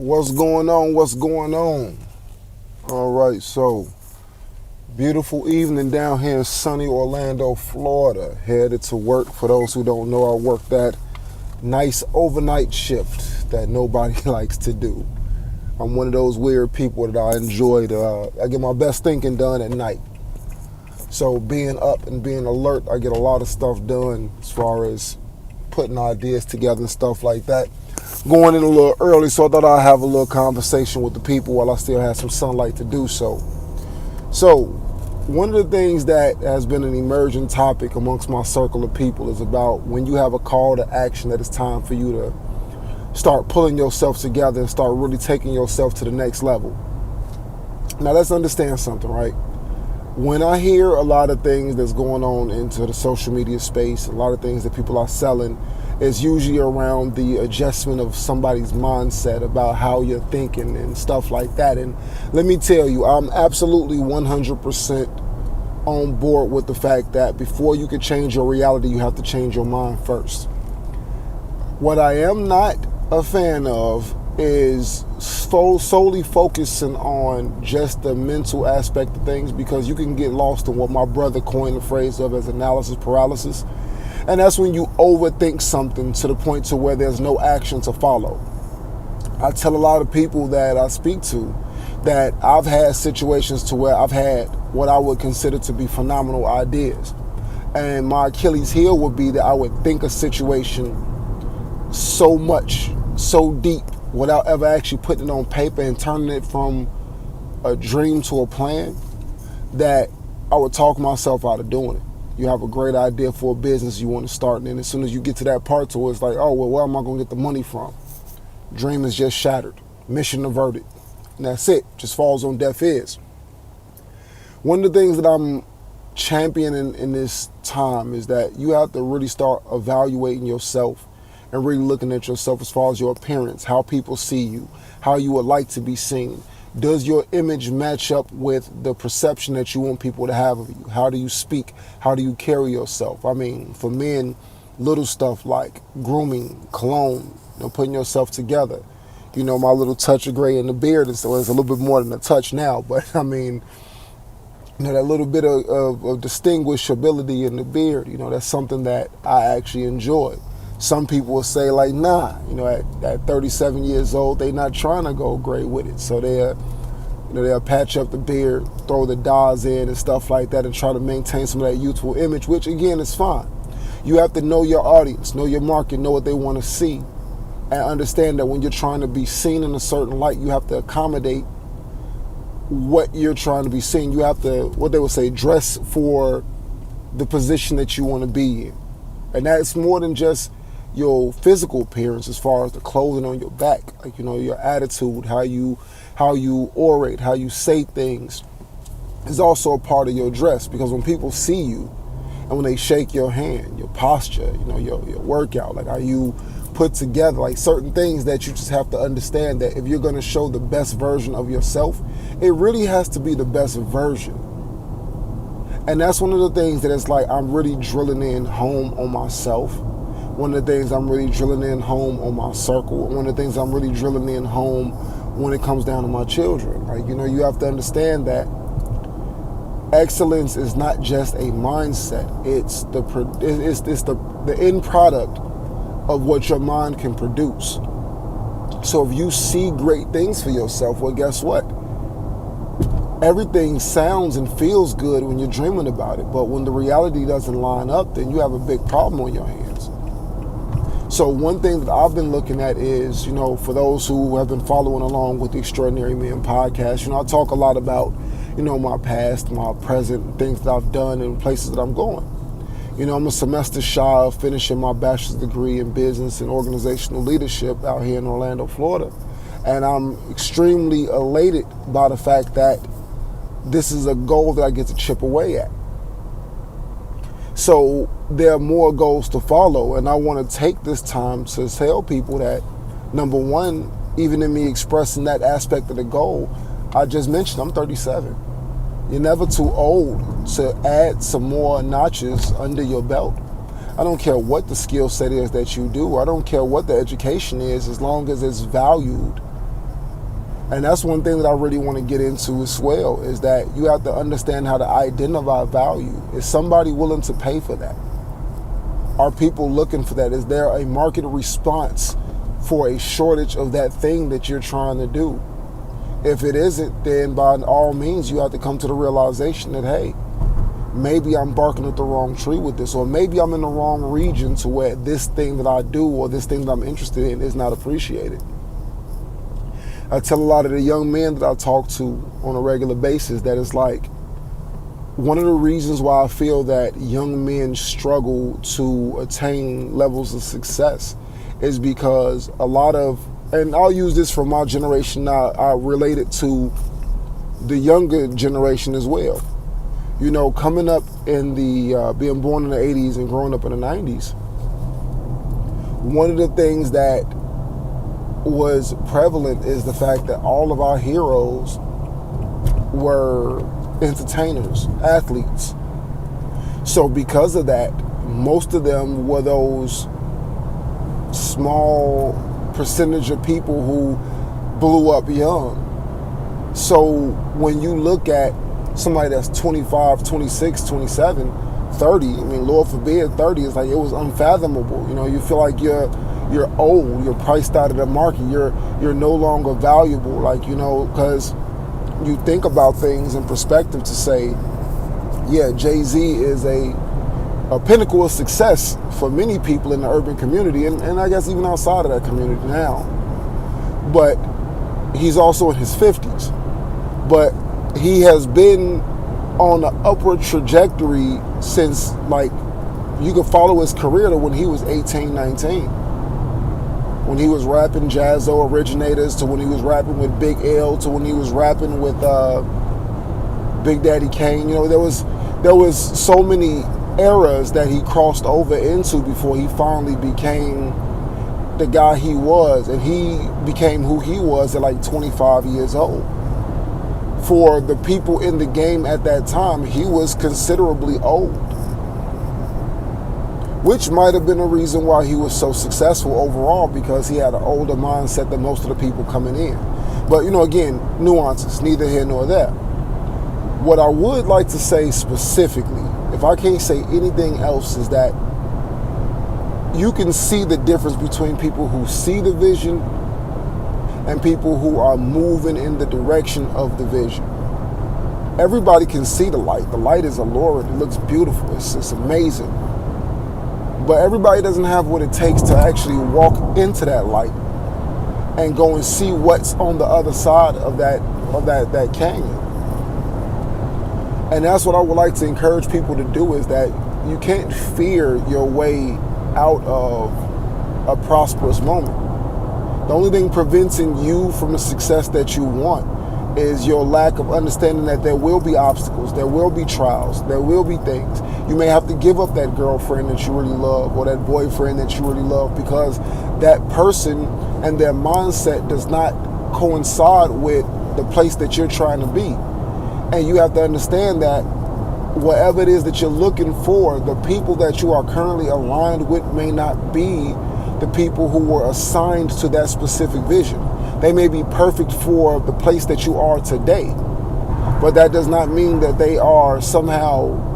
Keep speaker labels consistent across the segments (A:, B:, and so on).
A: What's going on? What's going on? All right, so beautiful evening down here in sunny Orlando, Florida. Headed to work. For those who don't know, I work that nice overnight shift that nobody likes to do. I'm one of those weird people that I enjoy I get my best thinking done at night. So being up and being alert, I get a lot of stuff done as far as putting ideas together and stuff like that. Going in a little early, so I thought I'd have a little conversation with the people while I still had some sunlight to do so. So, one of the things that has been an emerging topic amongst my circle of people is about when you have a call to action that it's time for you to start pulling yourself together and start really taking yourself to the next level. Now, let's understand something, right? When I hear a lot of things that's going on into the social media space, a lot of things that people are selling, is usually around the adjustment of somebody's mindset about how you're thinking and stuff like that. And let me tell you, I'm absolutely 100% on board with the fact that before you can change your reality, you have to change your mind first. What I am not a fan of is solely focusing on just the mental aspect of things, because you can get lost in what my brother coined the phrase of as analysis paralysis. And that's when you overthink something to the point to where there's no action to follow. I tell a lot of people that I speak to that I've had situations to where I've had what I would consider to be phenomenal ideas. And my Achilles heel would be that I would think a situation so much, so deep, without ever actually putting it on paper and turning it from a dream to a plan, that I would talk myself out of doing it. You have a great idea for a business you want to start, and then as soon as you get to that part to it, it's like, oh, well, where am I going to get the money from? Dream is just shattered. Mission averted. And that's it. Just falls on deaf ears. One of the things that I'm championing in this time is that you have to really start evaluating yourself and really looking at yourself as far as your appearance, how people see you, how you would like to be seen. Does your image match up with the perception that you want people to have of you? How do you speak? How do you carry yourself? I mean, for men, little stuff like grooming, cologne, putting yourself together. My little touch of gray in the beard, and so it's a little bit more than a touch now, but I mean, that little bit of distinguishability in the beard, that's something that I actually enjoy. Some people will say like, nah, at 37 years old, they not trying to go gray with it. So they'll patch up the beard, throw the dyes in and stuff like that and try to maintain some of that youthful image, which again is fine. You have to know your audience, know your market, know what they want to see, and understand that when you're trying to be seen in a certain light, you have to accommodate what you're trying to be seen. You have to, what they would say, dress for the position that you want to be in. And that's more than just your physical appearance as far as the clothing on your back, like your attitude, how you orate, how you say things is also a part of your dress, because when people see you and when they shake your hand, your posture, your workout, like how you put together, like certain things that you just have to understand that if you're going to show the best version of yourself, it really has to be the best version. And that's one of the things that it's like I'm really drilling in home on myself. One of the things I'm really drilling in home on my circle. One of the things I'm really drilling in home when it comes down to my children. Like, you have to understand that excellence is not just a mindset. It's the end product of what your mind can produce. So if you see great things for yourself, well, guess what? Everything sounds and feels good when you're dreaming about it. But when the reality doesn't line up, then you have a big problem on your hands. So one thing that I've been looking at is, for those who have been following along with the Extraordinary Men podcast, I talk a lot about, my past, my present, things that I've done and places that I'm going. I'm a semester shy of finishing my bachelor's degree in business and organizational leadership out here in Orlando, Florida. And I'm extremely elated by the fact that this is a goal that I get to chip away at. So there are more goals to follow, and I want to take this time to tell people that, number one, even in me expressing that aspect of the goal, I just mentioned I'm 37. You're never too old to add some more notches under your belt. I don't care what the skill set is that you do. I don't care what the education is, as long as it's valued And that's one thing that I really want to get into as well, is that you have to understand how to identify value. Is somebody willing to pay for that? Are people looking for that? Is there a market response for a shortage of that thing that you're trying to do? If it isn't, then by all means, you have to come to the realization that, hey, maybe I'm barking at the wrong tree with this, or maybe I'm in the wrong region to where this thing that I do or this thing that I'm interested in is not appreciated. I tell a lot of the young men that I talk to on a regular basis that it's like, one of the reasons why I feel that young men struggle to attain levels of success is because a lot of, and I'll use this from my generation now, I relate it to the younger generation as well. You know, coming up in the, being born in the 80s and growing up in the 90s, one of the things that was prevalent is the fact that all of our heroes were entertainers, athletes. So because of that, most of them were those small percentage of people who blew up young. So when you look at somebody that's 25, 26, 27, 30, I mean, Lord forbid, 30 is like, it was unfathomable. You know, you feel like you're old, you're priced out of the market, you're no longer valuable, like, you know, because you think about things in perspective to say, yeah, Jay-Z is a pinnacle of success for many people in the urban community, and I guess even outside of that community now. But he's also in his 50s. But he has been on an upward trajectory since, like, you could follow his career to when he was 18, 19. When he was rapping Jaz-O Originators, to when he was rapping with Big L, to when he was rapping with Big Daddy Kane. You know, there was so many eras that he crossed over into before he finally became the guy he was, and he became who he was at like 25 years old. For the people in the game at that time, he was considerably old, which might have been a reason why he was so successful overall, because he had an older mindset than most of the people coming in. But, you know, again, nuances, neither here nor there. What I would like to say specifically, if I can't say anything else, is that you can see the difference between people who see the vision and people who are moving in the direction of the vision. Everybody can see the light. The light is alluring. It looks beautiful. It's amazing. But everybody doesn't have what it takes to actually walk into that light and go and see what's on the other side of that canyon. And that's what I would like to encourage people to do, is that you can't fear your way out of a prosperous moment. The only thing preventing you from the success that you want is your lack of understanding that there will be obstacles, there will be trials, there will be things. You may have to give up that girlfriend that you really love, or that boyfriend that you really love, because that person and their mindset does not coincide with the place that you're trying to be. And you have to understand that whatever it is that you're looking for, the people that you are currently aligned with may not be the people who were assigned to that specific vision. They may be perfect for the place that you are today, but that does not mean that they are somehow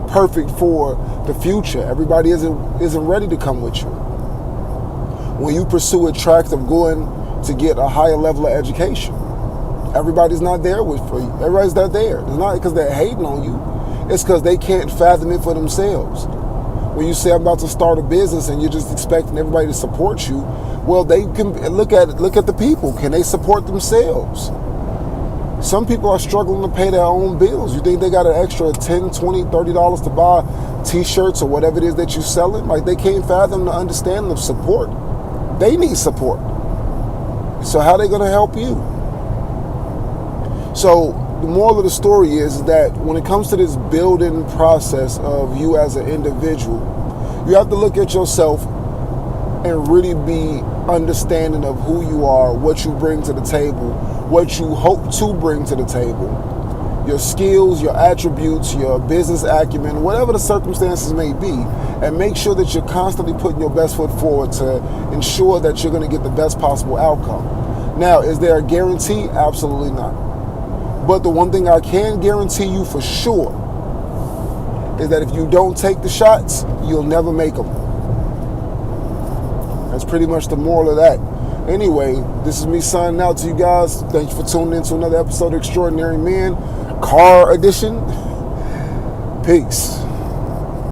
A: perfect for the future. Everybody isn't ready to come with you. When you pursue a track of going to get a higher level of education, everybody's not there for you. Everybody's not there. It's not because they're hating on you. It's because they can't fathom it for themselves. When you say, I'm about to start a business, and you're just expecting everybody to support you, well, they can look at the people. Can they support themselves? Some people are struggling to pay their own bills. You think they got an extra $10, $20, $30 to buy t-shirts or whatever it is that you're selling? Like, they can't fathom the understanding of support. They need support. So how are they going to help you? So the moral of the story is that when it comes to this building process of you as an individual, you have to look at yourself and really be understanding of who you are, what you bring to the table, what you hope to bring to the table, your skills, your attributes, your business acumen, whatever the circumstances may be, and make sure that you're constantly putting your best foot forward to ensure that you're going to get the best possible outcome. Now, is there a guarantee? Absolutely not. But the one thing I can guarantee you for sure is that if you don't take the shots, you'll never make them. That's pretty much the moral of that. Anyway, this is me signing out to you guys. Thank you for tuning in to another episode of Extraordinary Men, Car Edition. Peace.